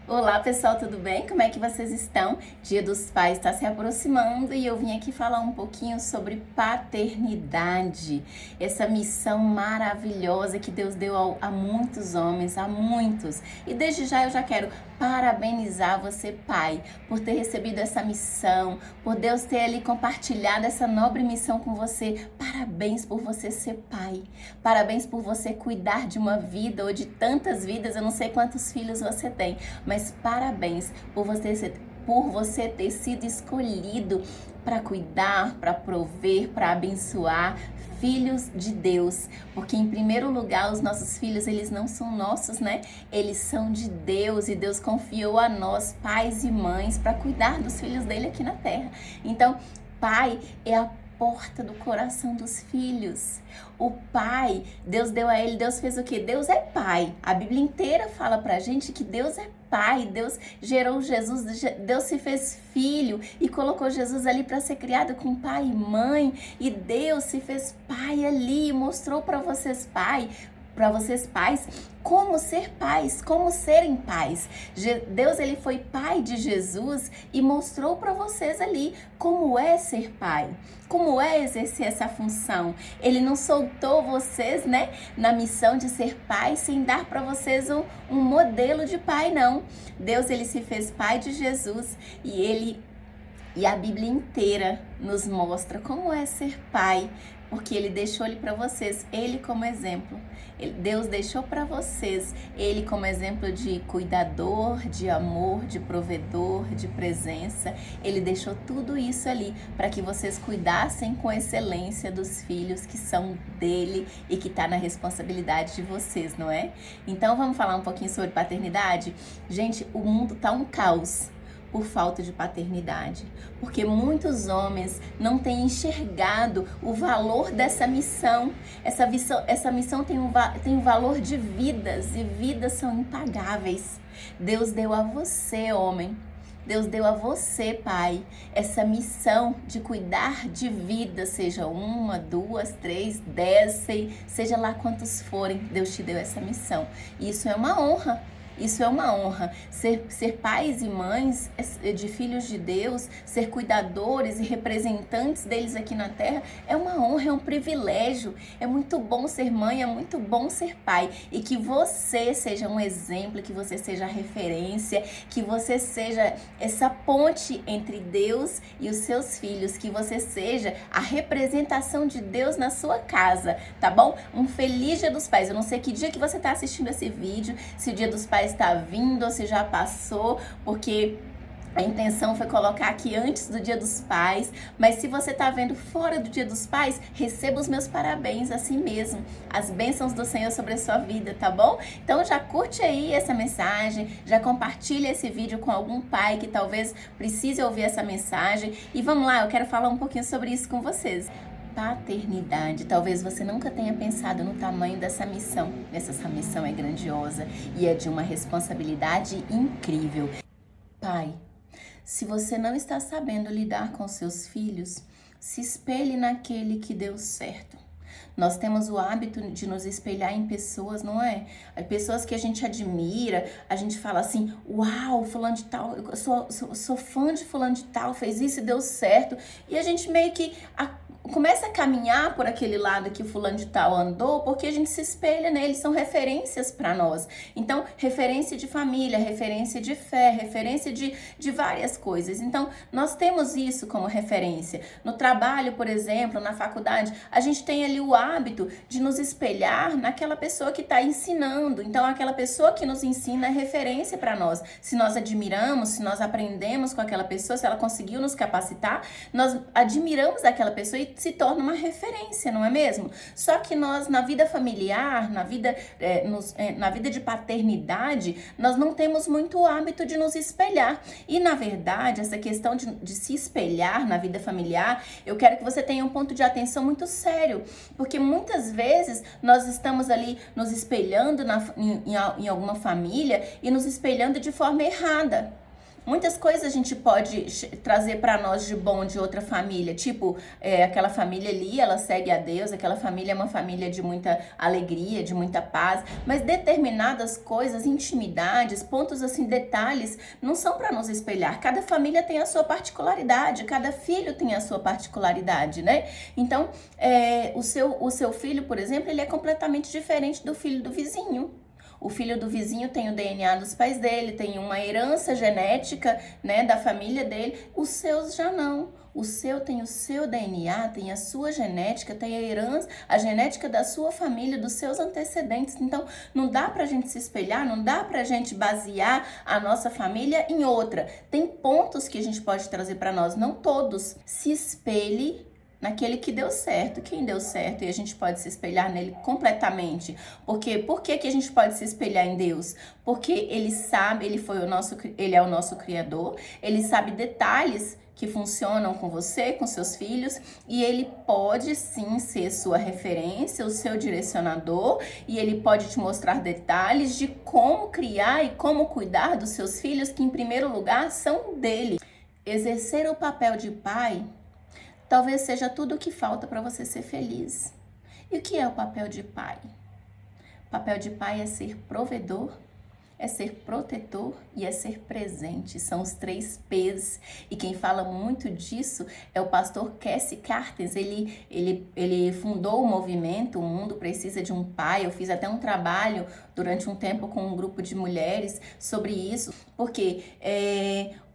Olá pessoal, tudo bem? Como é que vocês estão? Dia dos Pais está se aproximando e eu vim aqui falar um pouquinho sobre paternidade, essa missão maravilhosa que Deus deu a muitos homens, a muitos. E desde já eu já quero parabenizar você, pai, por ter recebido essa missão, por Deus ter ali compartilhado essa nobre missão com você. Parabéns por você ser pai, parabéns por você cuidar de uma vida ou de tantas vidas, eu não sei quantos filhos você tem, mas parabéns por você ter sido escolhido para cuidar, para prover, para abençoar filhos de Deus, porque em primeiro lugar os nossos filhos, eles não são nossos, né? Eles são de Deus e Deus confiou a nós, pais e mães, para cuidar dos filhos dele aqui na terra. Então, pai é a porta do coração dos filhos. O pai, Deus deu a ele, Deus fez o quê? Deus é pai. A Bíblia inteira fala pra gente que Deus é pai. Deus gerou Jesus, Deus se fez filho e colocou Jesus ali para ser criado com pai e mãe. E Deus se fez pai ali e mostrou para vocês pais, como ser pais, como serem pais. Deus, ele foi pai de Jesus e mostrou para vocês ali como é ser pai, como é exercer essa função. Ele não soltou vocês, né, na missão de ser pai sem dar para vocês um modelo de pai, não. Deus, ele se fez pai de Jesus e a Bíblia inteira nos mostra como é ser pai, porque ele deixou ele para vocês, ele como exemplo. Deus deixou para vocês ele como exemplo de cuidador, de amor, de provedor, de presença. Ele deixou tudo isso ali para que vocês cuidassem com excelência dos filhos que são dele e que tá na responsabilidade de vocês, não é? Então vamos falar um pouquinho sobre paternidade? Gente, o mundo tá um caos por falta de paternidade, porque muitos homens não têm enxergado o valor dessa missão. Essa missão tem um valor de vidas, e vidas são impagáveis. Deus deu a você, homem, Deus deu a você, pai, essa missão de cuidar de vidas, seja uma, duas, três, 10, seja lá quantos forem, Deus te deu essa missão. E isso é uma honra. Isso é uma honra. Ser pais e mães de filhos de Deus, ser cuidadores e representantes deles aqui na terra, é uma honra, é um privilégio. É muito bom ser mãe, é muito bom ser pai. E que você seja um exemplo, que você seja referência, que você seja essa ponte entre Deus e os seus filhos, que você seja a representação de Deus na sua casa, tá bom? Um feliz Dia dos Pais. Eu não sei que dia que você está assistindo esse vídeo, se o Dia dos Pais está vindo ou se já passou, porque a intenção foi colocar aqui antes do Dia dos Pais, mas se você está vendo fora do Dia dos Pais, receba os meus parabéns assim mesmo, as bênçãos do Senhor sobre a sua vida, tá bom? Então já curte aí essa mensagem, já compartilha esse vídeo com algum pai que talvez precise ouvir essa mensagem e vamos lá, eu quero falar um pouquinho sobre isso com vocês. Paternidade. Talvez você nunca tenha pensado no tamanho dessa missão. Essa missão é grandiosa e é de uma responsabilidade incrível. Pai, se você não está sabendo lidar com seus filhos, se espelhe naquele que deu certo. Nós temos o hábito de nos espelhar em pessoas, não é? Pessoas que a gente admira, a gente fala assim, uau, fulano de tal, eu sou fã de fulano de tal, fez isso e deu certo. E a gente meio que começa a caminhar por aquele lado que o fulano de tal andou, porque a gente se espelha neles, são referências para nós. Então, referência de família, referência de fé, referência de várias coisas. Então, nós temos isso como referência. No trabalho, por exemplo, na faculdade, a gente tem ali o hábito de nos espelhar naquela pessoa que está ensinando. Então, aquela pessoa que nos ensina é referência para nós. Se nós admiramos, se nós aprendemos com aquela pessoa, se ela conseguiu nos capacitar, nós admiramos aquela pessoa e se torna uma referência, não é mesmo? Só que nós, na vida familiar, na vida de paternidade, nós não temos muito o hábito de nos espelhar. E, na verdade, essa questão de se espelhar na vida familiar, eu quero que você tenha um ponto de atenção muito sério, porque muitas vezes nós estamos ali nos espelhando em alguma família e nos espelhando de forma errada. Muitas coisas a gente pode trazer para nós de bom de outra família, tipo, aquela família ali, ela segue a Deus, aquela família é uma família de muita alegria, de muita paz, mas determinadas coisas, intimidades, pontos assim, detalhes, não são para nos espelhar. Cada família tem a sua particularidade, cada filho tem a sua particularidade, né? Então, o seu filho, por exemplo, ele é completamente diferente do filho do vizinho. O filho do vizinho tem o DNA dos pais dele, tem uma herança genética, né, da família dele. Os seus já não. O seu tem o seu DNA, tem a sua genética, tem a herança, a genética da sua família, dos seus antecedentes. Então, não dá pra gente se espelhar, não dá pra gente basear a nossa família em outra. Tem pontos que a gente pode trazer para nós, não todos. Se espelhe naquele que deu certo. Quem deu certo e a gente pode se espelhar nele completamente. Porque por que a gente pode se espelhar em Deus? Porque ele sabe, ele é o nosso criador, ele sabe detalhes que funcionam com você, com seus filhos, e ele pode sim ser sua referência, o seu direcionador, e ele pode te mostrar detalhes de como criar e como cuidar dos seus filhos, que em primeiro lugar são dele. Exercer o papel de pai talvez seja tudo o que falta para você ser feliz. E o que é o papel de pai? O papel de pai é ser provedor, é ser protetor e é ser presente. São os 3 P's. E quem fala muito disso é o pastor Cassie Cartens. Ele fundou o movimento O Mundo Precisa de um Pai. Eu fiz até um trabalho durante um tempo com um grupo de mulheres sobre isso. Porque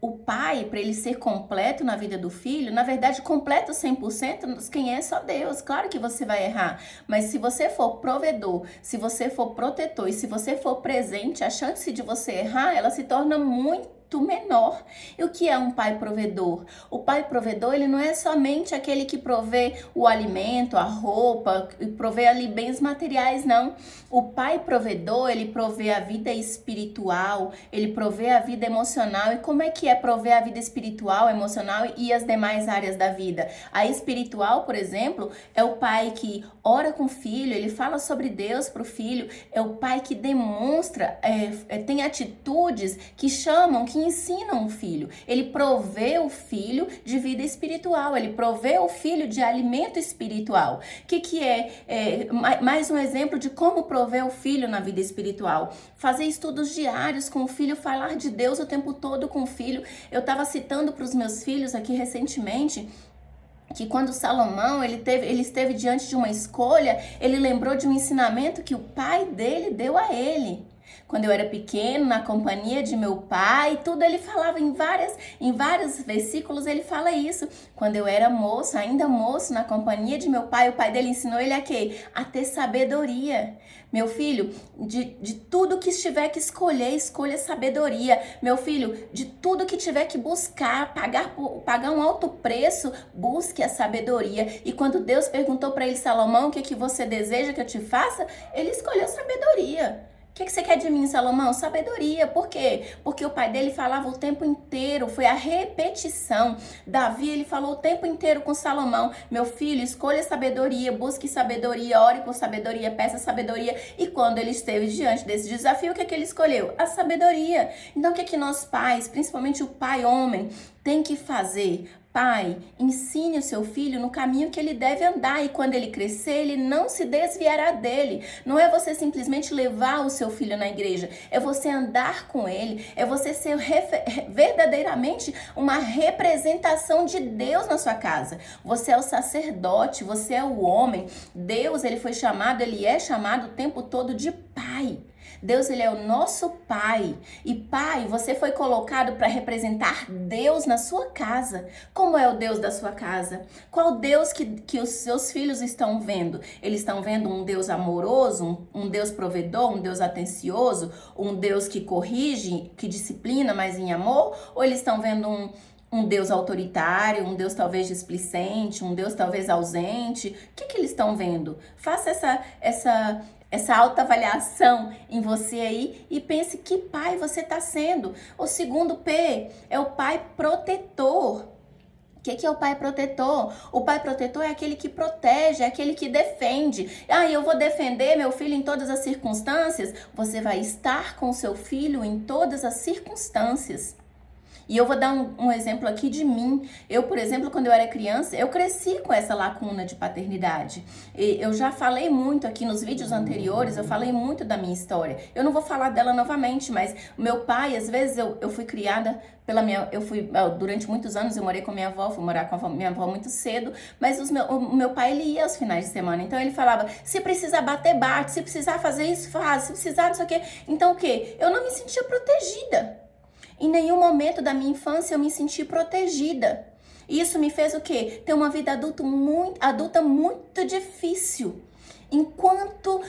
o pai, para ele ser completo na vida do filho, na verdade, completo 100%, quem é só Deus. Claro que você vai errar, mas se você for provedor, se você for protetor e se você for presente, a chance de você errar, ela se torna muito menor. E o que é um pai provedor? O pai provedor, ele não é somente aquele que provê o alimento, a roupa, e provê ali bens materiais, não. O pai provedor, ele provê a vida espiritual, ele provê a vida emocional. E como é que é prover a vida espiritual, emocional e as demais áreas da vida? A espiritual, por exemplo, é o pai que ora com o filho, ele fala sobre Deus para o filho, é o pai que demonstra, tem atitudes que chamam, que ensinam o filho. Ele provê o filho de vida espiritual, ele provê o filho de alimento espiritual. O que é mais um exemplo de como prover o filho na vida espiritual? Fazer estudos diários com o filho, falar de Deus o tempo todo com o filho. Eu estava citando para os meus filhos aqui recentemente que quando Salomão ele esteve diante de uma escolha, ele lembrou de um ensinamento que o pai dele deu a ele. Quando eu era pequeno, na companhia de meu pai, tudo ele falava em vários versículos, ele fala isso. Quando eu era moço, ainda moço, na companhia de meu pai, o pai dele ensinou ele a quê? A ter sabedoria. Meu filho, de tudo que tiver que escolher, escolha sabedoria. Meu filho, de tudo que tiver que buscar, pagar um alto preço, busque a sabedoria. E quando Deus perguntou para ele, Salomão, o que você deseja que eu te faça? Ele escolheu sabedoria. O que você quer de mim, Salomão? Sabedoria. Por quê? Porque o pai dele falava o tempo inteiro, foi a repetição. Davi, ele falou o tempo inteiro com Salomão: meu filho, escolha sabedoria, busque sabedoria, ore por sabedoria, peça sabedoria. E quando ele esteve diante desse desafio, o que ele escolheu? A sabedoria. Então, o que nós pais, principalmente o pai homem, tem que fazer? Pai, ensine o seu filho no caminho que ele deve andar e quando ele crescer, ele não se desviará dele. Não é você simplesmente levar o seu filho na igreja, é você andar com ele, é você ser verdadeiramente uma representação de Deus na sua casa. Você é o sacerdote, você é o homem. Deus, ele é chamado o tempo todo de pai. Deus, ele é o nosso pai. E pai, você foi colocado para representar Deus na sua casa. Como é o Deus da sua casa? Qual Deus que os seus filhos estão vendo? Eles estão vendo um Deus amoroso, um Deus provedor, um Deus atencioso, um Deus que corrige, que disciplina, mas em amor? Ou eles estão vendo um Deus autoritário, um Deus talvez displicente, um Deus talvez ausente? O que eles estão vendo? Faça essa autoavaliação em você aí e pense que pai você está sendo. O segundo P é o pai protetor. O que é o pai protetor? O pai protetor é aquele que protege, é aquele que defende. Eu vou defender meu filho em todas as circunstâncias. Você vai estar com o seu filho em todas as circunstâncias. E eu vou dar um exemplo aqui de mim. Eu, por exemplo, quando eu era criança, eu cresci com essa lacuna de paternidade. E eu já falei muito aqui nos vídeos anteriores, eu falei muito da minha história. Eu não vou falar dela novamente, mas o meu pai, às vezes eu fui criada pela minha... durante muitos anos eu morei com minha avó, fui morar com a minha avó muito cedo, mas o meu pai, ele ia aos finais de semana. Então ele falava, se precisar bater, bate, se precisar fazer isso, faz, se precisar não sei o quê. Então o quê? Eu não me sentia protegida. Em nenhum momento da minha infância eu me senti protegida. Isso me fez o quê? Ter uma vida adulta muito difícil. Enquanto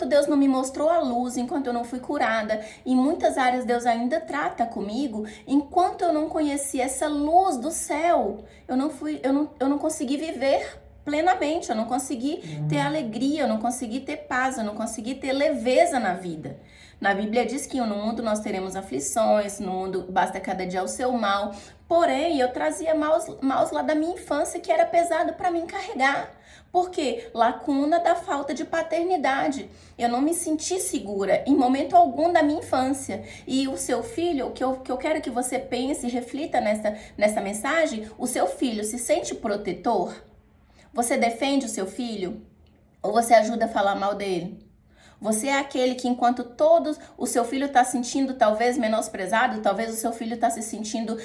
Deus não me mostrou a luz, enquanto eu não fui curada, em muitas áreas Deus ainda trata comigo, enquanto eu não conheci essa luz do céu, eu não consegui viver plenamente, eu não consegui ter alegria, eu não consegui ter paz, eu não consegui ter leveza na vida. Na Bíblia diz que no mundo nós teremos aflições, no mundo basta cada dia o seu mal. Porém, eu trazia maus lá da minha infância que era pesado para mim carregar. Por quê? Lacuna da falta de paternidade. Eu não me senti segura em momento algum da minha infância. E o seu filho, o que eu quero que você pense e reflita nessa mensagem, o seu filho se sente protetor? Você defende o seu filho? Ou você ajuda a falar mal dele? Você é aquele que enquanto o seu filho está sentindo talvez menosprezado, talvez o seu filho está se sentindo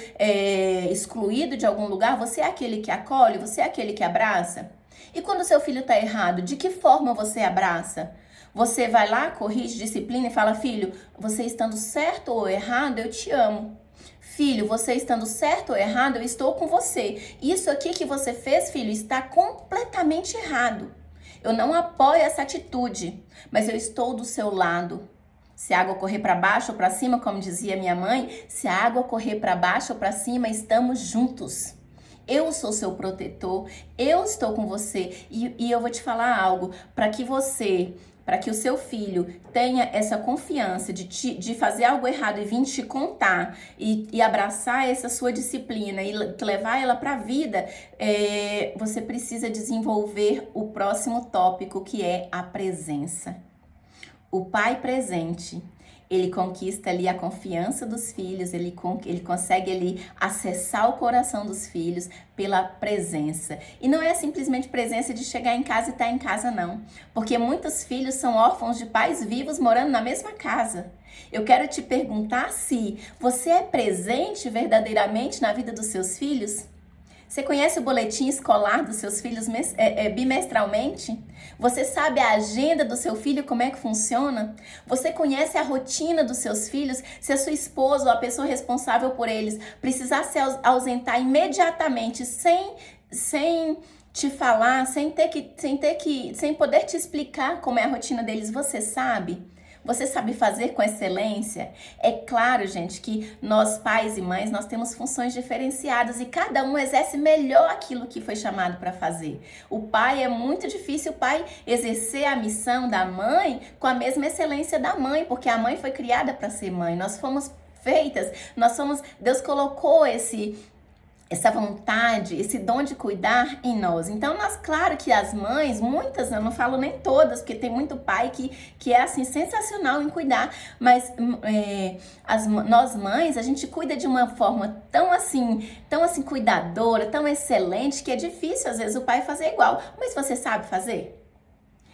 excluído de algum lugar, você é aquele que acolhe, você é aquele que abraça? E quando o seu filho está errado, de que forma você abraça? Você vai lá, corrige, disciplina e fala, filho, você estando certo ou errado, eu te amo. Filho, você estando certo ou errado, eu estou com você. Isso aqui que você fez, filho, está completamente errado. Eu não apoio essa atitude, mas eu estou do seu lado. Se a água correr para baixo ou para cima, como dizia minha mãe, se a água correr para baixo ou para cima, estamos juntos. Eu sou seu protetor, eu estou com você e eu vou te falar algo, para que o seu filho tenha essa confiança de fazer algo errado e vir te contar e abraçar essa sua disciplina e levar ela para a vida, você precisa desenvolver o próximo tópico, que é a presença. O pai presente, ele conquista ali a confiança dos filhos, ele consegue ali acessar o coração dos filhos pela presença. E não é simplesmente presença de chegar em casa e estar em casa, não. Porque muitos filhos são órfãos de pais vivos morando na mesma casa. Eu quero te perguntar se você é presente verdadeiramente na vida dos seus filhos? Você conhece o boletim escolar dos seus filhos bimestralmente? Você sabe a agenda do seu filho, como é que funciona? Você conhece a rotina dos seus filhos? Se a sua esposa ou a pessoa responsável por eles precisar se ausentar imediatamente, sem te falar, sem poder te explicar como é a rotina deles, você sabe? Você sabe fazer com excelência? É claro, gente, que nós pais e mães, nós temos funções diferenciadas e cada um exerce melhor aquilo que foi chamado para fazer. O pai, é muito difícil o pai exercer a missão da mãe com a mesma excelência da mãe, porque a mãe foi criada para ser mãe. Nós fomos feitas, Deus colocou essa vontade, esse dom de cuidar em nós. Então, claro que as mães, muitas, eu não falo nem todas, porque tem muito pai que é assim, sensacional em cuidar, mas nós mães, a gente cuida de uma forma tão assim cuidadora, tão excelente, que é difícil às vezes o pai fazer igual. Mas você sabe fazer?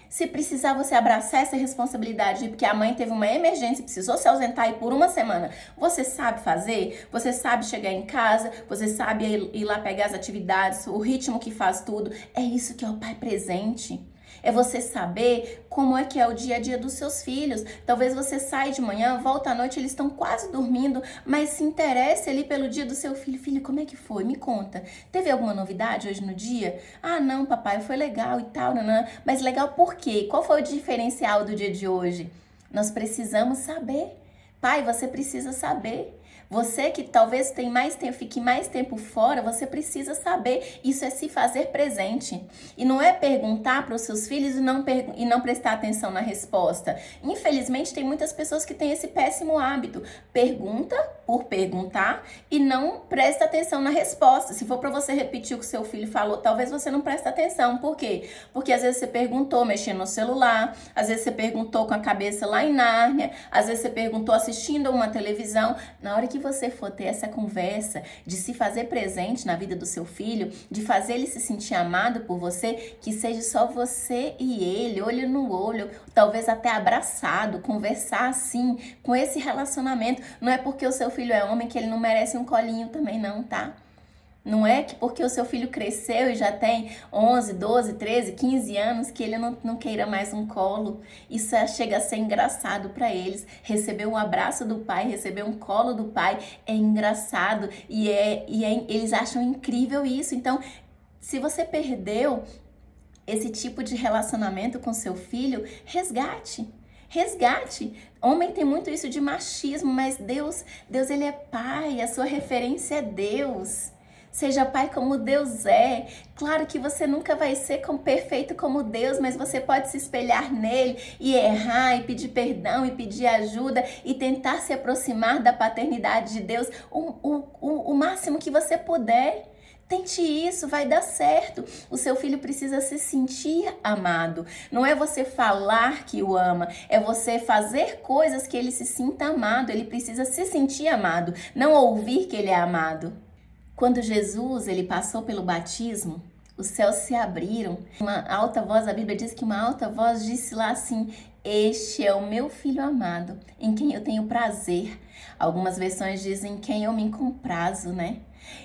Se precisar você abraçar essa responsabilidade, porque a mãe teve uma emergência e precisou se ausentar por uma semana, você sabe fazer? Você sabe chegar em casa? Você sabe ir lá pegar as atividades, o ritmo que faz tudo? É isso que é o pai presente. É você saber como é que é o dia a dia dos seus filhos. Talvez você saia de manhã, volta à noite, eles estão quase dormindo, mas se interesse ali pelo dia do seu filho. Filho, como é que foi? Me conta. Teve alguma novidade hoje no dia? Ah, não, papai, foi legal e tal, nanã. Mas legal por quê? Qual foi o diferencial do dia de hoje? Nós precisamos saber. Pai, você precisa saber. Você que talvez fique mais tempo fora, você precisa saber. Isso é se fazer presente. E não é perguntar para os seus filhos e não prestar atenção na resposta. Infelizmente, tem muitas pessoas que têm esse péssimo hábito. Pergunta por perguntar e não presta atenção na resposta. Se for para você repetir o que seu filho falou, talvez você não preste atenção. Por quê? Porque às vezes você perguntou mexendo no celular, às vezes você perguntou com a cabeça lá em Nárnia, às vezes você perguntou assistindo uma televisão. Na hora hora que você for ter essa conversa de se fazer presente na vida do seu filho, de fazer ele se sentir amado por você, que seja só você e ele, olho no olho, talvez até abraçado, conversar assim, com esse relacionamento. Não é porque o seu filho é homem que ele não merece um colinho também não, tá? Não é que porque o seu filho cresceu e já tem 11, 12, 13, 15 anos que ele não queira mais um colo. Isso chega a ser engraçado para eles. Receber um abraço do pai, receber um colo do pai é engraçado eles acham incrível isso. Então, se você perdeu esse tipo de relacionamento com seu filho, resgate. Resgate. Homem tem muito isso de machismo, mas Deus ele é pai, a sua referência é Deus. Seja pai como Deus é. Claro que você nunca vai ser perfeito como Deus, mas você pode se espelhar nele e errar, e pedir perdão, e pedir ajuda, e tentar se aproximar da paternidade de Deus o máximo que você puder. Tente isso, vai dar certo. O seu filho precisa se sentir amado. Não é você falar que o ama, é você fazer coisas que ele se sinta amado. Ele precisa se sentir amado, não ouvir que ele é amado. Quando Jesus ele passou pelo batismo, os céus se abriram. Uma alta voz, a Bíblia diz que uma alta voz disse lá assim: este é o meu filho amado, em quem eu tenho prazer. Algumas versões dizem quem eu me comprazo, né?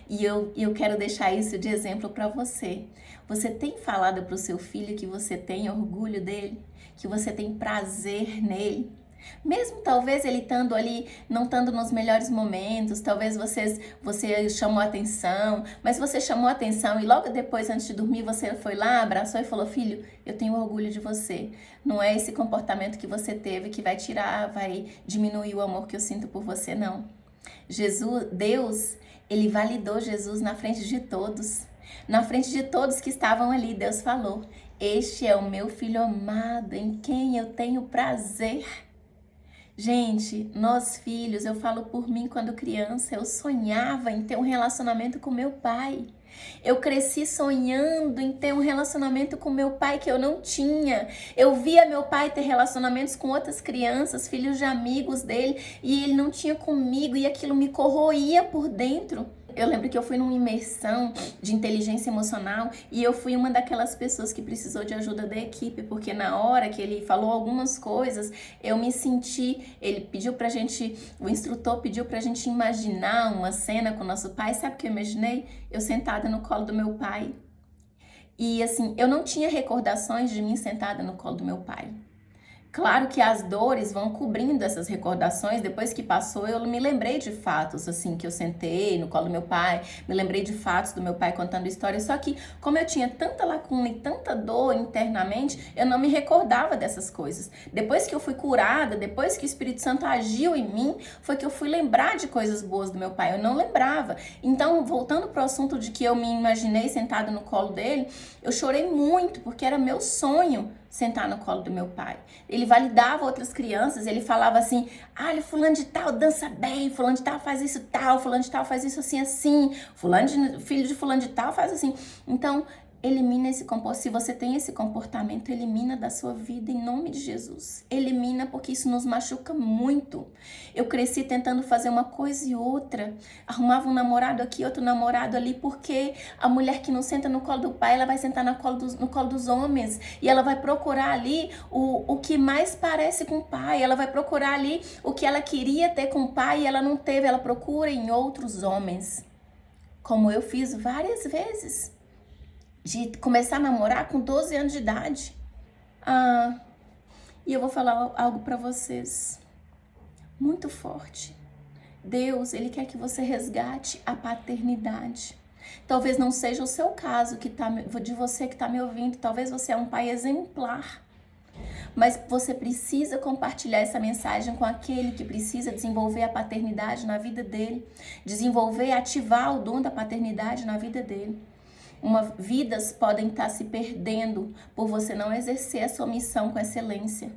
E eu quero deixar isso de exemplo para você. Você tem falado para o seu filho que você tem orgulho dele, que você tem prazer nele? Mesmo talvez ele estando ali, não estando nos melhores momentos, talvez você chamou atenção, mas você chamou atenção e logo depois, antes de dormir, você foi lá, abraçou e falou: filho, eu tenho orgulho de você. Não é esse comportamento que você teve que vai diminuir o amor que eu sinto por você, não. Deus, ele validou Jesus na frente de todos. Na frente de todos que estavam ali, Deus falou: este é o meu filho amado, em quem eu tenho prazer. Gente, nós filhos, eu falo por mim quando criança, eu sonhava em ter um relacionamento com meu pai. Eu cresci sonhando em ter um relacionamento com meu pai que eu não tinha. Eu via meu pai ter relacionamentos com outras crianças, filhos de amigos dele, e ele não tinha comigo e aquilo me corroía por dentro. Eu lembro que eu fui numa imersão de inteligência emocional e eu fui uma daquelas pessoas que precisou de ajuda da equipe, porque na hora que ele falou algumas coisas, eu me senti, o instrutor pediu pra gente imaginar uma cena com o nosso pai. Sabe o que eu imaginei? Eu sentada no colo do meu pai. E assim, eu não tinha recordações de mim sentada no colo do meu pai. Claro que as dores vão cobrindo essas recordações. Depois que passou, eu me lembrei de fatos, assim, que eu sentei no colo do meu pai, me lembrei de fatos do meu pai contando histórias. Só que, como eu tinha tanta lacuna e tanta dor internamente, eu não me recordava dessas coisas. Depois que eu fui curada, depois que o Espírito Santo agiu em mim, foi que eu fui lembrar de coisas boas do meu pai. Eu não lembrava. Então, voltando para o assunto de que eu me imaginei sentada no colo dele, eu chorei muito, porque era meu sonho sentar no colo do meu pai. Ele validava outras crianças, ele falava assim: olha, fulano de tal dança bem, fulano de tal faz isso tal, fulano de tal faz isso assim, assim, filho de fulano de tal faz assim. Então, elimina esse comportamento. Se você tem esse comportamento, elimina da sua vida em nome de Jesus. Elimina, porque isso nos machuca muito. Eu cresci tentando fazer uma coisa e outra. Arrumava um namorado aqui, outro namorado ali, porque a mulher que não senta no colo do pai, ela vai sentar no colo dos homens. E ela vai procurar ali o que mais parece com o pai. Ela vai procurar ali o que ela queria ter com o pai e ela não teve. Ela procura em outros homens. Como eu fiz várias vezes. De começar a namorar com 12 anos de idade. E eu vou falar algo para vocês muito forte. Deus, ele quer que você resgate a paternidade. Talvez não seja o seu caso, de você que está me ouvindo. Talvez você é um pai exemplar. Mas você precisa compartilhar essa mensagem com aquele que precisa desenvolver a paternidade na vida dele. Desenvolver e ativar o dom da paternidade na vida dele. Vidas podem estar se perdendo por você não exercer a sua missão com excelência.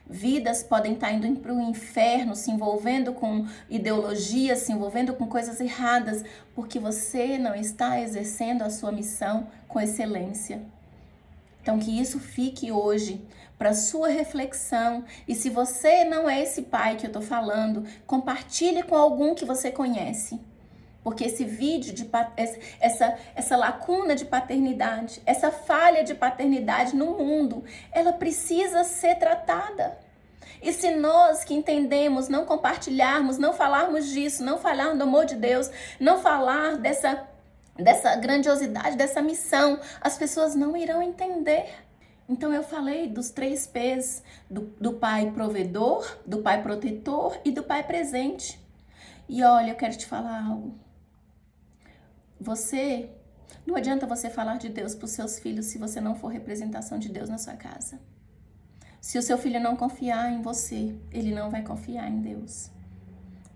Vidas podem estar indo para o inferno, se envolvendo com ideologias, se envolvendo com coisas erradas, porque você não está exercendo a sua missão com excelência. Então, que isso fique hoje para sua reflexão. E se você não é esse pai que eu tô falando, compartilhe com algum que você conhece. Porque esse vídeo de essa lacuna de paternidade, essa falha de paternidade no mundo, ela precisa ser tratada. E se nós que entendemos não compartilharmos, não falarmos disso, não falar do amor de Deus, não falar dessa grandiosidade, dessa missão, as pessoas não irão entender. Então eu falei dos 3 P's, do pai provedor, do pai protetor e do pai presente. E olha, eu quero te falar algo. Não adianta você falar de Deus para os seus filhos se você não for representação de Deus na sua casa. Se o seu filho não confiar em você, ele não vai confiar em Deus.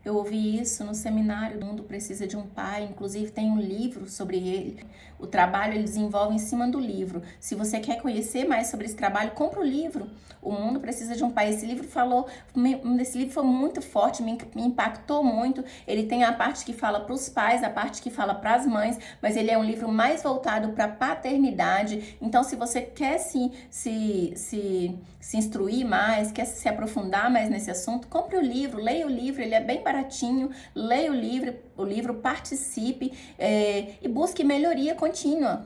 Eu ouvi isso no seminário O Mundo Precisa de um Pai, inclusive tem um livro sobre ele. O trabalho ele desenvolve em cima do livro. Se você quer conhecer mais sobre esse trabalho, compra o livro. O Mundo Precisa de um Pai. Esse livro foi muito forte, me impactou muito. Ele tem a parte que fala para os pais, a parte que fala para as mães, mas ele é um livro mais voltado para paternidade. Então, se você quer se instruir mais, quer se aprofundar mais nesse assunto, compre o livro, leia o livro, ele é bem baratinho, leia o livro, participe e busque melhoria contínua.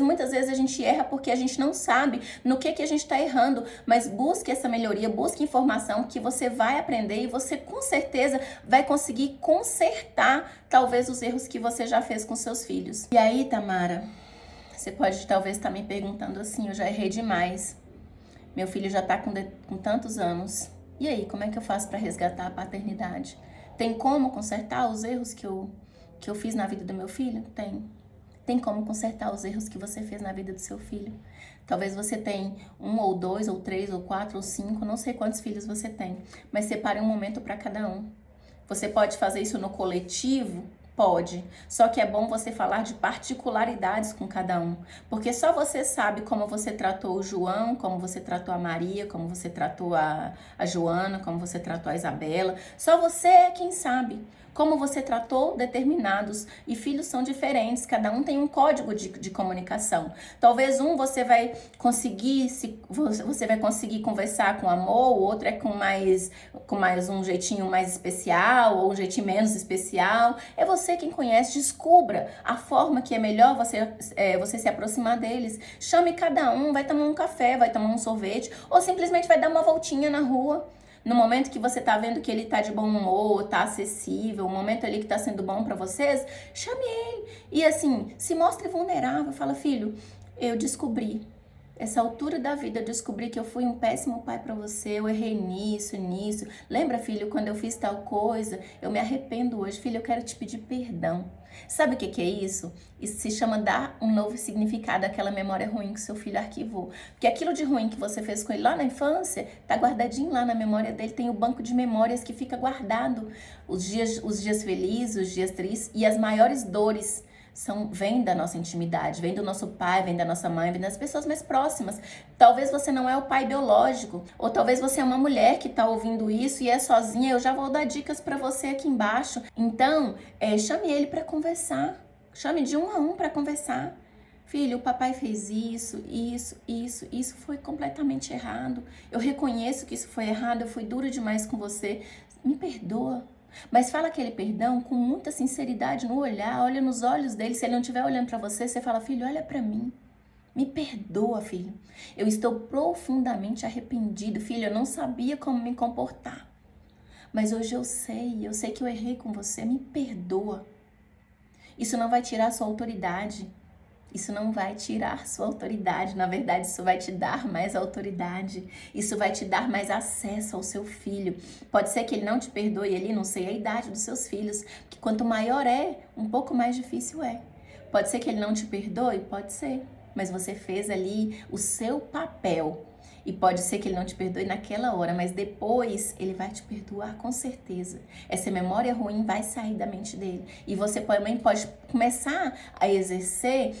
Muitas vezes a gente erra porque a gente não sabe no que a gente está errando, mas busque essa melhoria, busque informação que você vai aprender e você com certeza vai conseguir consertar talvez os erros que você já fez com seus filhos. E aí, Tamara, você pode talvez estar me perguntando assim, eu já errei demais, meu filho já está com tantos anos. E aí, como é que eu faço para resgatar a paternidade? Tem como consertar os erros que eu fiz na vida do meu filho? Tem. Tem como consertar os erros que você fez na vida do seu filho. Talvez você tenha 1 ou 2 ou 3 ou 4 ou 5, não sei quantos filhos você tem, mas separe um momento para cada um. Você pode fazer isso no coletivo? Pode, só que é bom você falar de particularidades com cada um, porque só você sabe como você tratou o João, como você tratou a Maria, como você tratou a Joana, como você tratou a Isabela, só você é quem sabe como você tratou determinados, e filhos são diferentes, cada um tem um código de comunicação. Talvez você vai conseguir conversar com amor, o outro é com mais um jeitinho mais especial, ou um jeitinho menos especial. É você quem conhece, descubra a forma que é melhor você se aproximar deles. Chame cada um, vai tomar um café, vai tomar um sorvete, ou simplesmente vai dar uma voltinha na rua. No momento que você tá vendo que ele tá de bom humor, tá acessível, o momento ali que tá sendo bom pra vocês, chame ele. E assim, se mostre vulnerável, fala, filho, eu descobri, essa altura da vida, eu descobri que eu fui um péssimo pai pra você, eu errei nisso. Lembra, filho, quando eu fiz tal coisa, eu me arrependo hoje. Filho, eu quero te pedir perdão. Sabe o que é isso? Isso se chama dar um novo significado àquela memória ruim que seu filho arquivou. Porque aquilo de ruim que você fez com ele lá na infância, tá guardadinho lá na memória dele, tem o banco de memórias que fica guardado. Os dias felizes, os dias tristes e as maiores dores vem da nossa intimidade, vem do nosso pai, vem da nossa mãe, vem das pessoas mais próximas. Talvez você não é o pai biológico, ou talvez você é uma mulher que tá ouvindo isso e é sozinha. Eu já vou dar dicas para você aqui embaixo. Então, chame ele para conversar, chame de 1 a 1 para conversar. Filho, o papai fez isso foi completamente errado. Eu reconheço que isso foi errado, eu fui dura demais com você. Me perdoa. Mas fala aquele perdão com muita sinceridade no olhar, olha nos olhos dele. Se ele não estiver olhando para você, você fala, filho, olha para mim. Me perdoa, filho. Eu estou profundamente arrependido. Filho, eu não sabia como me comportar. Mas hoje eu sei que eu errei com você. Me perdoa. Isso não vai tirar sua autoridade. Isso não vai tirar sua autoridade, na verdade isso vai te dar mais autoridade, isso vai te dar mais acesso ao seu filho. Pode ser que ele não te perdoe ali, não sei a idade dos seus filhos, que quanto maior um pouco mais difícil é. Pode ser que ele não te perdoe? Pode ser, mas você fez ali o seu papel. E pode ser que ele não te perdoe naquela hora, mas depois ele vai te perdoar com certeza. Essa memória ruim vai sair da mente dele. E você também pode começar a exercer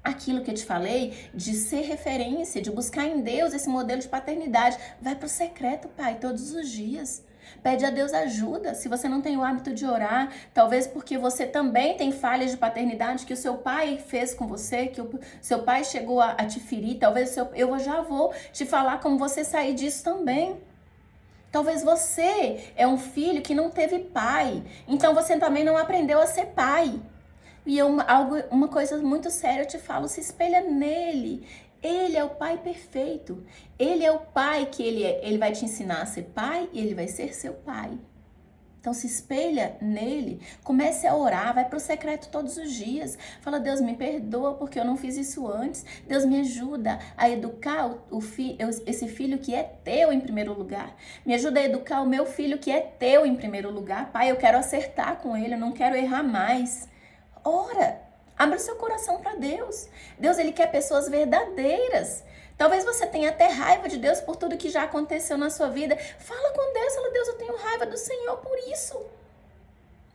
aquilo que eu te falei, de ser referência, de buscar em Deus esse modelo de paternidade. Vai pro secreto, pai, todos os dias. Pede a Deus ajuda. Se você não tem o hábito de orar, talvez porque você também tem falhas de paternidade que o seu pai fez com você, que o seu pai chegou a te ferir. Talvez eu já vou te falar como você sair disso também. Talvez você é um filho que não teve pai, então você também não aprendeu a ser pai. E uma coisa muito séria eu te falo, se espelha nele. Ele é o pai perfeito. Ele é o pai que ele é. Ele vai te ensinar a ser pai e ele vai ser seu pai. Então se espelha nele, comece a orar, vai pro secreto todos os dias. Fala, Deus, me perdoa porque eu não fiz isso antes. Deus, me ajuda a educar esse filho que é teu em primeiro lugar. Me ajuda a educar o meu filho que é teu em primeiro lugar. Pai, eu quero acertar com ele, eu não quero errar mais. Ora, abra o seu coração para Deus. Deus, ele quer pessoas verdadeiras. Talvez você tenha até raiva de Deus por tudo que já aconteceu na sua vida. Fala com Deus, fala, Deus, eu tenho raiva do Senhor por isso.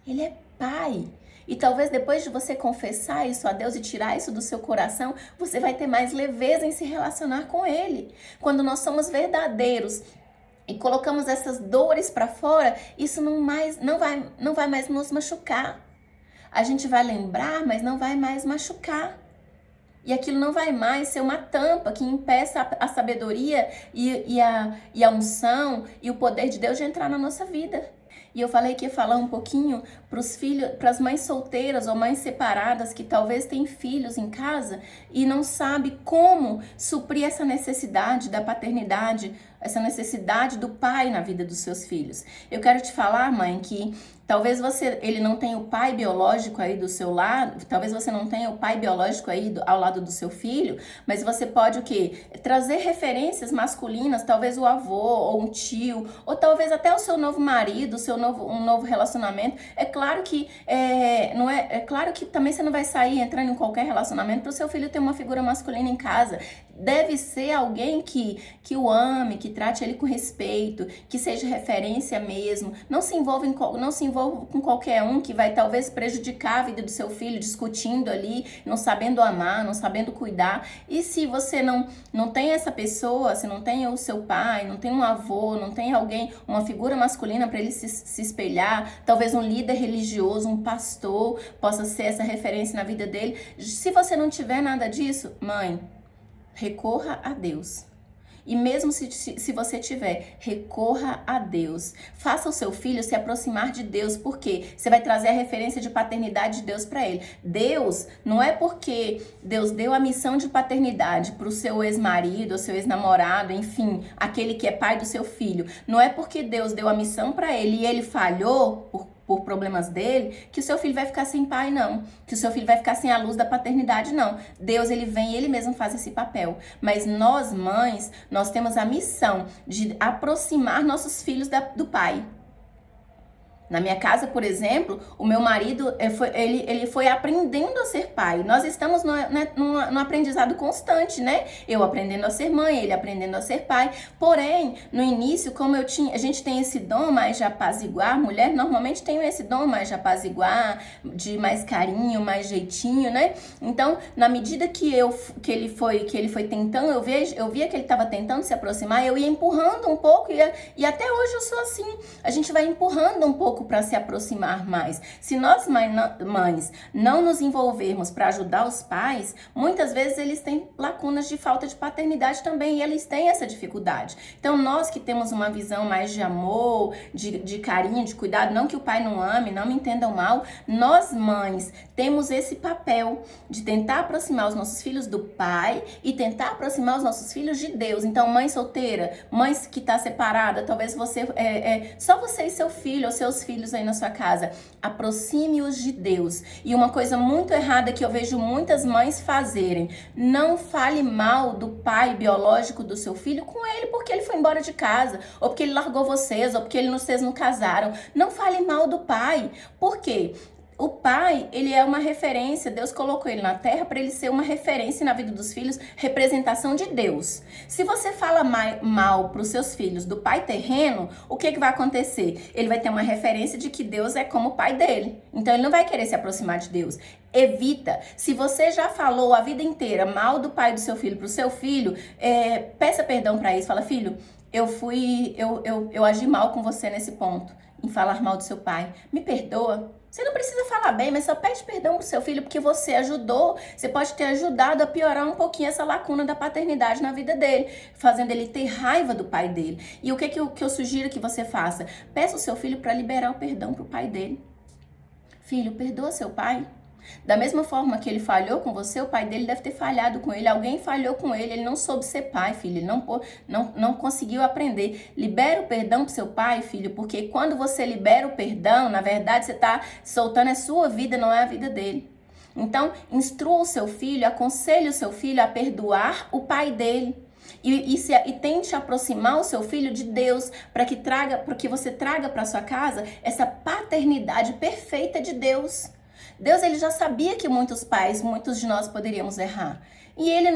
Ele é pai. E talvez depois de você confessar isso a Deus e tirar isso do seu coração, você vai ter mais leveza em se relacionar com Ele. Quando nós somos verdadeiros e colocamos essas dores para fora, isso não vai mais nos machucar. A gente vai lembrar, mas não vai mais machucar. E aquilo não vai mais ser uma tampa que impeça a sabedoria e a unção e o poder de Deus de entrar na nossa vida. E eu falei que ia falar um pouquinho para os filhos, para as mães solteiras ou mães separadas que talvez têm filhos em casa e não sabe como suprir essa necessidade da paternidade, essa necessidade do pai na vida dos seus filhos. Eu quero te falar, mãe, que talvez ele não tenha o pai biológico aí do seu lado, talvez você não tenha o pai biológico aí ao lado do seu filho, mas você pode o quê? Trazer referências masculinas, talvez o avô ou um tio, ou talvez até o seu novo marido, um novo relacionamento. É claro que claro que também você não vai sair entrando em qualquer relacionamento para o seu filho ter uma figura masculina em casa. Deve ser alguém que o ame, que trate ele com respeito, que seja referência mesmo. Não se envolva com qualquer um que vai talvez prejudicar a vida do seu filho, discutindo ali, não sabendo amar, não sabendo cuidar. E se você não tem essa pessoa, se não tem o seu pai, não tem um avô, não tem alguém, uma figura masculina para ele se espelhar, talvez um líder religioso, um pastor, possa ser essa referência na vida dele. Se você não tiver nada disso, mãe, recorra a Deus. E mesmo se você tiver, recorra a Deus. Faça o seu filho se aproximar de Deus, porque você vai trazer a referência de paternidade de Deus para ele. Deus, não é porque Deus deu a missão de paternidade para o seu ex-marido, ou seu ex-namorado, enfim, aquele que é pai do seu filho. Não é porque Deus deu a missão para ele e ele falhou por problemas dele, que o seu filho vai ficar sem pai, não. Que o seu filho vai ficar sem a luz da paternidade, não. Deus, ele vem e ele mesmo faz esse papel. Mas nós, mães, nós temos a missão de aproximar nossos filhos do pai. Na minha casa, por exemplo, o meu marido, ele foi aprendendo a ser pai. Nós estamos num aprendizado constante, né? Eu aprendendo a ser mãe, ele aprendendo a ser pai. Porém, no início, como a gente tem esse dom mais de apaziguar, mulher normalmente tem esse dom mais de apaziguar, de mais carinho, mais jeitinho, né? Então, na medida que ele foi tentando, eu via que ele estava tentando se aproximar, eu ia empurrando um pouco e até hoje eu sou assim. A gente vai empurrando um pouco para se aproximar mais. Se nós, mães, não nos envolvermos para ajudar os pais, muitas vezes eles têm lacunas de falta de paternidade também, e eles têm essa dificuldade. Então, nós que temos uma visão mais de amor, de carinho, de cuidado, não que o pai não ame, não me entendam mal, nós, mães, temos esse papel de tentar aproximar os nossos filhos do pai e tentar aproximar os nossos filhos de Deus. Então, mãe solteira, mãe que está separada, talvez você, só você e seu filho, ou seus filhos aí na sua casa, aproxime-os de Deus. E uma coisa muito errada que eu vejo muitas mães fazerem: não fale mal do pai biológico do seu filho com ele porque ele foi embora de casa, ou porque ele largou vocês, ou porque vocês não casaram. Não fale mal do pai. Por quê? O pai, ele é uma referência, Deus colocou ele na terra para ele ser uma referência na vida dos filhos, representação de Deus. Se você fala mal para os seus filhos do pai terreno, o que vai acontecer? Ele vai ter uma referência de que Deus é como o pai dele. Então ele não vai querer se aproximar de Deus. Evita. Se você já falou a vida inteira mal do pai do seu filho para o seu filho, peça perdão para isso. Fala: filho, eu agi mal com você nesse ponto, em falar mal do seu pai. Me perdoa. Você não precisa falar bem, mas só pede perdão pro seu filho, porque você ajudou, você pode ter ajudado a piorar um pouquinho essa lacuna da paternidade na vida dele, fazendo ele ter raiva do pai dele. E o que eu sugiro que você faça? Peça o seu filho para liberar o perdão pro pai dele. Filho, perdoa seu pai. Da mesma forma que ele falhou com você, o pai dele deve ter falhado com ele. Alguém falhou com ele, ele não soube ser pai, filho. Ele não conseguiu aprender. Libera o perdão pro seu pai, filho, porque quando você libera o perdão, na verdade você está soltando a sua vida, não é a vida dele. Então, instrua o seu filho, aconselhe o seu filho a perdoar o pai dele. E tente aproximar o seu filho de Deus, para que você traga para sua casa essa paternidade perfeita de Deus. Deus, ele já sabia que muitos de nós poderíamos errar. E ele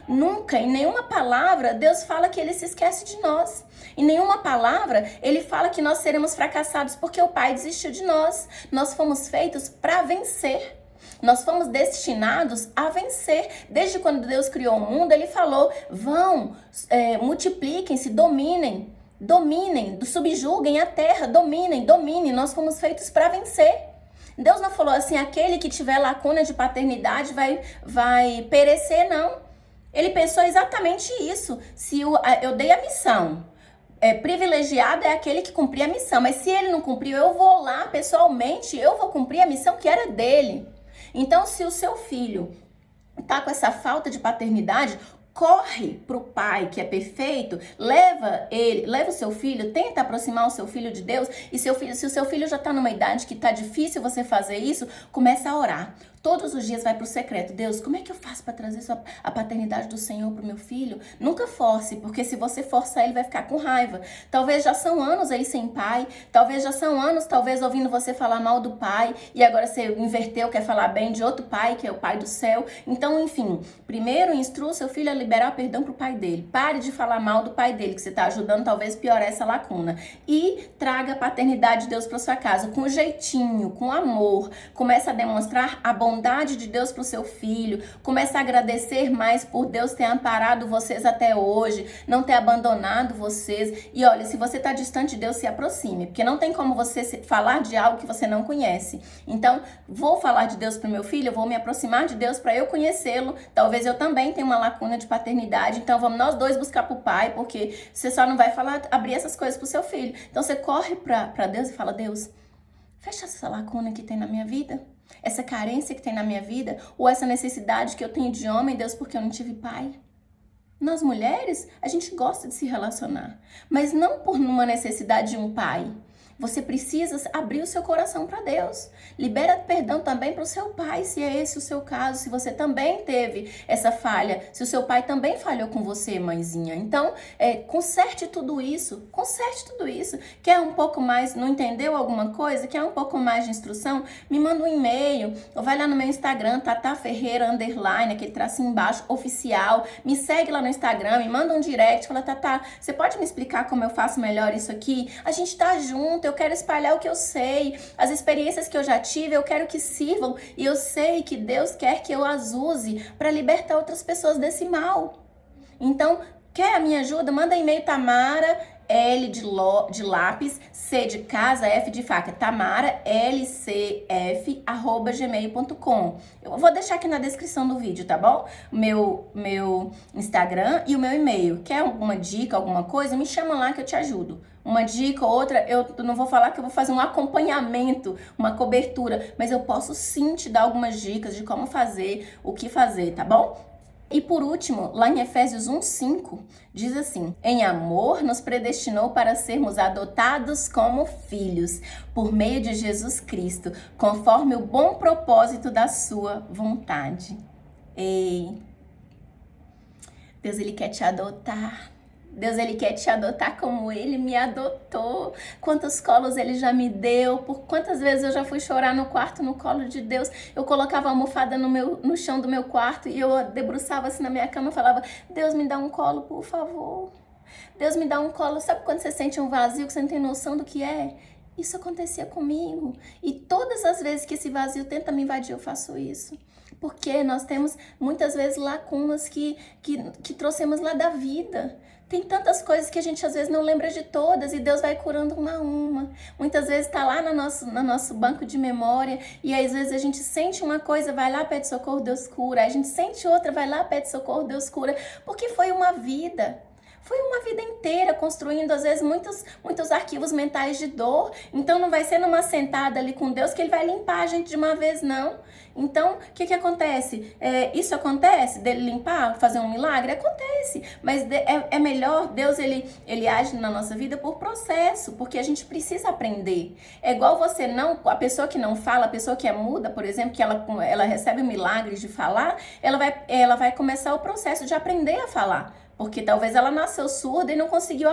nunca, em nenhuma palavra, Deus fala que ele se esquece de nós. Em nenhuma palavra, ele fala que nós seremos fracassados porque o Pai desistiu de nós. Nós fomos feitos para vencer. Nós fomos destinados a vencer. Desde quando Deus criou o mundo, ele falou, multipliquem-se, dominem, subjuguem a terra, dominem. Nós fomos feitos para vencer. Deus não falou assim, aquele que tiver lacuna de paternidade vai perecer, não. Ele pensou exatamente isso. Se eu dei a missão, privilegiado é aquele que cumprir a missão. Mas se ele não cumpriu, eu vou lá pessoalmente, eu vou cumprir a missão que era dele. Então, se o seu filho tá com essa falta de paternidade, corre pro pai que é perfeito, leva o seu filho, tenta aproximar o seu filho de Deus. E se o seu filho já tá numa idade que tá difícil você fazer isso, começa a orar. Todos os dias vai pro secreto. Deus, como é que eu faço para trazer a paternidade do Senhor pro meu filho? Nunca force, porque se você forçar, ele vai ficar com raiva. Talvez já são anos aí sem pai, talvez já são anos, ouvindo você falar mal do pai, e agora você inverteu, quer falar bem de outro pai, que é o pai do céu. Então, enfim, primeiro instrua o seu filho a liberar perdão pro pai dele. Pare de falar mal do pai dele, que você tá ajudando talvez piorar essa lacuna. E traga a paternidade de Deus pra sua casa, com jeitinho, com amor. Começa a demonstrar a bondade de Deus pro seu filho. Começa a agradecer mais por Deus ter amparado vocês até hoje, não ter abandonado vocês. E olha, se você tá distante de Deus, se aproxime, porque não tem como você falar de algo que você não conhece. Então, vou falar de Deus pro meu filho, eu vou me aproximar de Deus para eu conhecê-lo. Talvez eu também tenha uma lacuna de paternidade, então vamos nós dois buscar pro pai, porque você só não vai abrir essas coisas pro seu filho. Então você corre pra Deus e fala, Deus, fecha essa lacuna que tem na minha vida, essa carência que tem na minha vida, ou essa necessidade que eu tenho de homem, Deus, porque eu não tive pai. Nós mulheres, a gente gosta de se relacionar, mas não por uma necessidade de um pai. Você precisa abrir o seu coração para Deus. Libera perdão também para o seu pai, se é esse o seu caso, se você também teve essa falha, se o seu pai também falhou com você, mãezinha. Então, conserte tudo isso, Quer um pouco mais, não entendeu alguma coisa? Quer um pouco mais de instrução? Me manda um e-mail, ou vai lá no meu Instagram, Tata Ferreira, _, aquele tracinho embaixo, oficial. Me segue lá no Instagram, me manda um direct, fala, Tata, você pode me explicar como eu faço melhor isso aqui? A gente tá junto, eu quero espalhar o que eu sei, as experiências que eu já tive, eu quero que sirvam, e eu sei que Deus quer que eu as use para libertar outras pessoas desse mal. Então, quer a minha ajuda? Manda e-mail Tamara, L de lápis, C de casa, F de faca, Tamara, lcf@gmail.com. Eu vou deixar aqui na descrição do vídeo, tá bom? Meu Instagram e o meu e-mail. Quer alguma dica, alguma coisa? Me chama lá que eu te ajudo. Uma dica ou outra, eu não vou falar que eu vou fazer um acompanhamento, uma cobertura, mas eu posso sim te dar algumas dicas de como fazer, o que fazer, tá bom? E por último, lá em Efésios 1:5, diz assim: em amor nos predestinou para sermos adotados como filhos, por meio de Jesus Cristo, conforme o bom propósito da sua vontade. Ei, Deus, ele quer te adotar. Deus, ele quer te adotar como ele me adotou. Quantos colos ele já me deu. Por quantas vezes eu já fui chorar no quarto, no colo de Deus. Eu colocava a almofada no chão do meu quarto e eu debruçava assim na minha cama e falava, Deus, me dá um colo, por favor. Deus, me dá um colo. Sabe quando você sente um vazio que você não tem noção do que é? Isso acontecia comigo. E todas as vezes que esse vazio tenta me invadir, eu faço isso. Porque nós temos muitas vezes lacunas que trouxemos lá da vida. Tem tantas coisas que a gente às vezes não lembra de todas e Deus vai curando uma a uma. Muitas vezes está lá no nosso banco de memória e às vezes a gente sente uma coisa, vai lá, pede socorro, Deus cura. Aí a gente sente outra, vai lá, pede socorro, Deus cura. Porque foi uma vida. Foi uma vida inteira construindo, às vezes, muitos arquivos mentais de dor. Então, não vai ser numa sentada ali com Deus que Ele vai limpar a gente de uma vez, não. Então, o que acontece? Isso acontece, dele limpar, fazer um milagre? Acontece. Mas é melhor, Deus, ele age na nossa vida por processo, porque a gente precisa aprender. É igual você não, a pessoa que não fala, a pessoa que é muda, por exemplo, que ela recebe milagres de falar, ela vai começar o processo de aprender a falar. Porque talvez ela nasceu surda e não conseguiu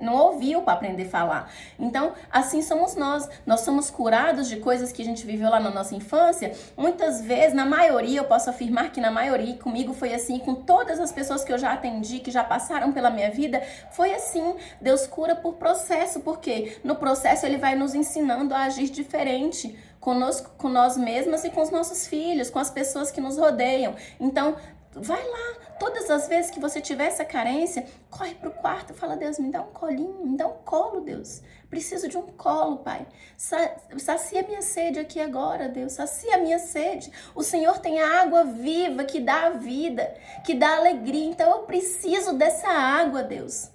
não ouviu para aprender a falar. Então, assim somos nós. Nós somos curados de coisas que a gente viveu lá na nossa infância. Muitas vezes, na maioria, eu posso afirmar que na maioria, comigo foi assim, com todas as pessoas que eu já atendi, que já passaram pela minha vida, foi assim. Deus cura por processo, porque no processo Ele vai nos ensinando a agir diferente conosco, com nós mesmas e com os nossos filhos, com as pessoas que nos rodeiam. Então, vai lá, todas as vezes que você tiver essa carência, corre pro quarto e fala, Deus, me dá um colinho, me dá um colo, Deus. Preciso de um colo, Pai. Sacia minha sede aqui agora, Deus, sacia minha sede. O Senhor tem a água viva que dá a vida, que dá alegria, então eu preciso dessa água, Deus.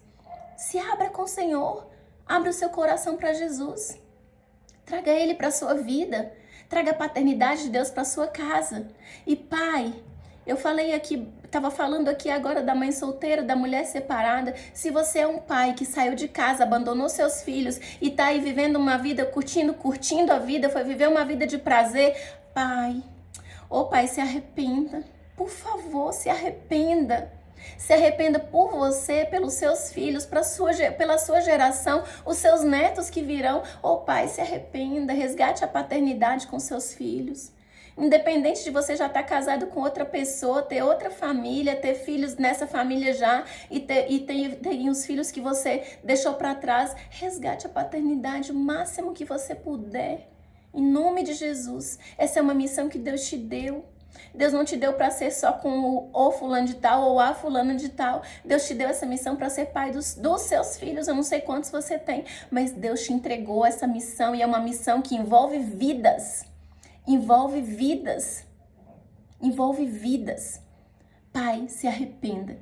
Se abra com o Senhor, abra o seu coração para Jesus. Traga Ele para sua vida, traga a paternidade de Deus para sua casa. E Pai, eu falei aqui, estava falando aqui agora da mãe solteira, da mulher separada. Se você é um pai que saiu de casa, abandonou seus filhos e está aí vivendo uma vida, curtindo a vida, foi viver uma vida de prazer, Pai, Pai, se arrependa. Por favor, se arrependa. Se arrependa por você, pelos seus filhos, pela sua geração, os seus netos que virão. Pai, se arrependa, resgate a paternidade com seus filhos. Independente de você já estar casado com outra pessoa, ter outra família, ter filhos nessa família já e ter os filhos que você deixou para trás, resgate a paternidade o máximo que você puder. Em nome de Jesus, essa é uma missão que Deus te deu. Deus não te deu para ser só com o fulano de tal ou a fulana de tal. Deus te deu essa missão para ser pai dos seus filhos. Eu não sei quantos você tem, mas Deus te entregou essa missão e é uma missão que envolve vidas. Envolve vidas. Envolve vidas. Pai, se arrependa.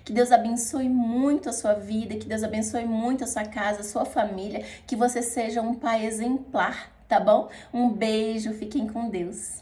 Que Deus abençoe muito a sua vida, que Deus abençoe muito a sua casa, a sua família, que você seja um pai exemplar, tá bom? Um beijo, fiquem com Deus.